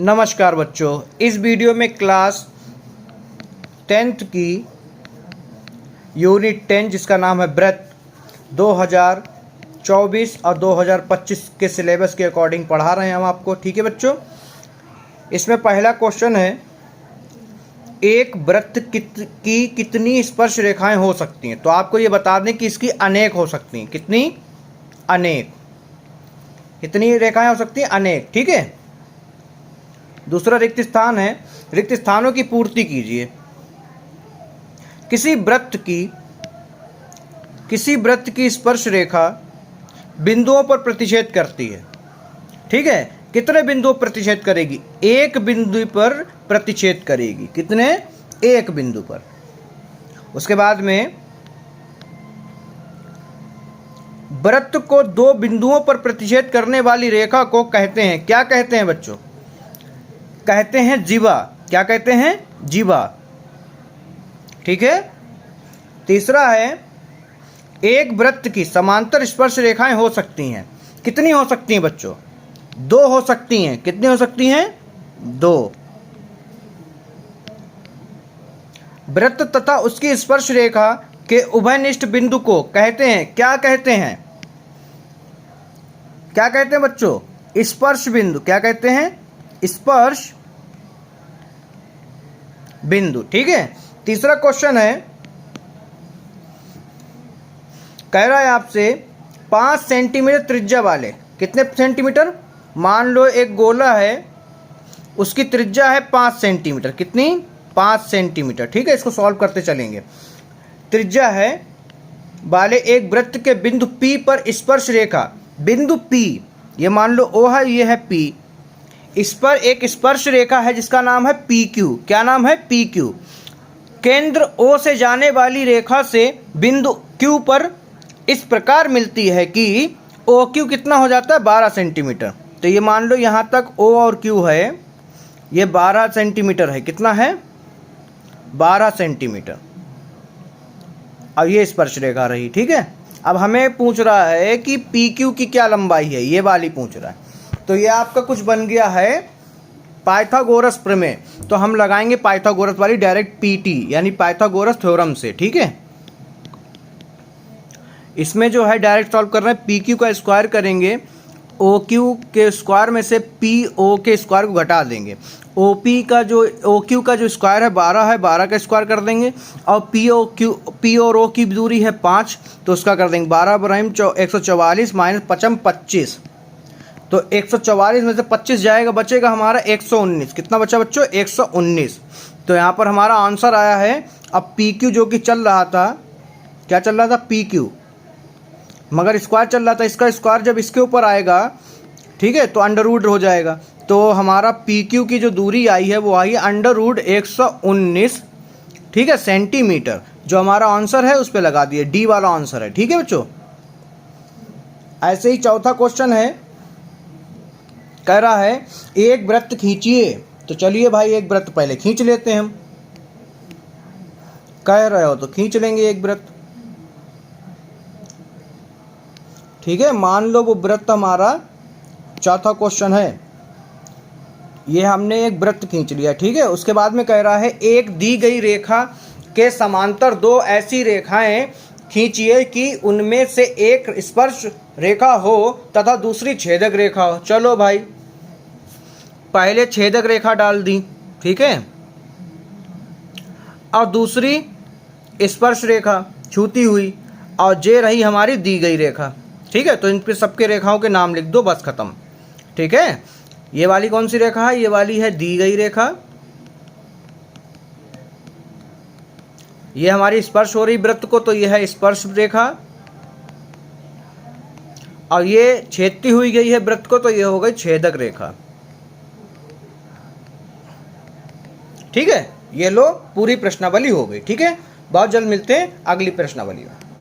नमस्कार बच्चों, इस वीडियो में क्लास 10th की यूनिट 10 जिसका नाम है व्रत 2024 और 2025 के सिलेबस के अकॉर्डिंग पढ़ा रहे हैं हम आपको। ठीक है बच्चों, इसमें पहला क्वेश्चन है, एक वृत्त की कितनी स्पर्श रेखाएं हो सकती हैं। तो आपको ये बता दें कि इसकी अनेक हो सकती हैं। कितनी? अनेक। कितनी रेखाएं हो सकती हैं? अनेक। ठीक है। दूसरा रिक्त स्थान है, रिक्त स्थानों की पूर्ति कीजिए। किसी वृत्त की स्पर्श रेखा बिंदुओं पर प्रतिच्छेद करती है। ठीक है, कितने बिंदुओं पर प्रतिच्छेद करेगी? एक बिंदु पर प्रतिच्छेद करेगी। कितने? एक बिंदु पर। उसके बाद में वृत्त को दो बिंदुओं पर प्रतिच्छेद करने वाली रेखा को कहते हैं, क्या कहते हैं बच्चों? कहते हैं जीवा। क्या कहते हैं? जीवा। ठीक है। तीसरा है, एक वृत्त की समांतर स्पर्श रेखाएं हो सकती हैं। कितनी हो सकती हैं बच्चों? दो हो सकती हैं। कितनी हो सकती हैं? दो। वृत्त तथा उसकी स्पर्श रेखा के उभयनिष्ठ बिंदु को कहते हैं, क्या कहते हैं? क्या कहते हैं बच्चों? स्पर्श बिंदु। क्या कहते हैं? स्पर्श बिंदु। ठीक है। तीसरा क्वेश्चन है, कह रहा है आपसे 5 सेंटीमीटर त्रिज्या वाले। कितने सेंटीमीटर? मान लो एक गोला है, उसकी त्रिज्या है 5 सेंटीमीटर। कितनी? 5 सेंटीमीटर। ठीक है, इसको सॉल्व करते चलेंगे। त्रिज्या है वाले एक वृत्त के बिंदु P पर स्पर्श रेखा, बिंदु P, ये मान लो O है, ये है P, इस पर एक स्पर्श रेखा है जिसका नाम है PQ। क्या नाम है? PQ। केंद्र O से जाने वाली रेखा से बिंदु Q पर इस प्रकार मिलती है कि OQ कितना हो जाता है? 12 सेंटीमीटर। तो ये मान लो यहाँ तक O और Q है, ये 12 सेंटीमीटर है। कितना है? 12 सेंटीमीटर। अब ये स्पर्श रेखा रही। ठीक है। अब हमें पूछ रहा है कि PQ की क्या लंबाई है, ये वाली पूछ रहा है। तो ये आपका कुछ बन गया है पाइथागोरस प्रमेय। तो हम लगाएंगे पाइथागोरस वाली डायरेक्ट PT यानी पाइथागोरस थ्योरम से। ठीक है। इसमें जो है डायरेक्ट सॉल्व कर रहे हैं, PQ का स्क्वायर करेंगे, OQ के स्क्वायर में से PO के स्क्वायर को घटा देंगे। OQ का जो स्क्वायर है 12 है, 12 का स्क्वायर कर देंगे, और P और O की दूरी है 5, तो उसका कर देंगे 12 बराइम 144 माइनस 25। तो 144 में से 25 जाएगा, बचेगा हमारा 119। कितना बचा बच्चों? 119। तो यहाँ पर हमारा आंसर आया है। अब PQ जो कि चल रहा था, क्या चल रहा था? PQ, मगर स्क्वायर चल रहा था, इसका स्क्वायर जब इसके ऊपर आएगा, ठीक है, तो अंडर रूट हो जाएगा। तो हमारा PQ की जो दूरी आई है वो आई है अंडर रूट 119, ठीक है, सेंटीमीटर। जो हमारा आंसर है उस पर लगा दिए, डी वाला आंसर है। ठीक है बच्चों। ऐसे ही चौथा क्वेश्चन है, कह रहा है एक वृत्त खींचिए। तो चलिए भाई एक वृत्त पहले खींच लेते हैं हम। कह रहे हो तो खींच लेंगे एक वृत्त। ठीक है, मान लो वो वृत्त हमारा चौथा क्वेश्चन है, ये हमने एक वृत्त खींच लिया। ठीक है। उसके बाद में कह रहा है एक दी गई रेखा के समांतर दो ऐसी रेखाएं खींचिए कि उनमें से एक स्पर्श रेखा हो तथा दूसरी छेदक रेखा हो। चलो भाई, पहले छेदक रेखा डाल दी, ठीक है, और दूसरी स्पर्श रेखा छूती हुई, और ये रही हमारी दी गई रेखा। ठीक है। तो इन पे सबके रेखाओं के नाम लिख दो, बस खत्म। ठीक है। ये वाली कौन सी रेखा है? ये वाली है दी गई रेखा। ये हमारी स्पर्श हो रही वृत्त को, तो ये है स्पर्श रेखा, और ये छेदती हुई गई है वृत्त को, तो ये हो गई छेदक रेखा। ठीक है। ये लो पूरी प्रश्नावली हो गई। ठीक है। बहुत जल्द मिलते हैं अगली प्रश्नावली में।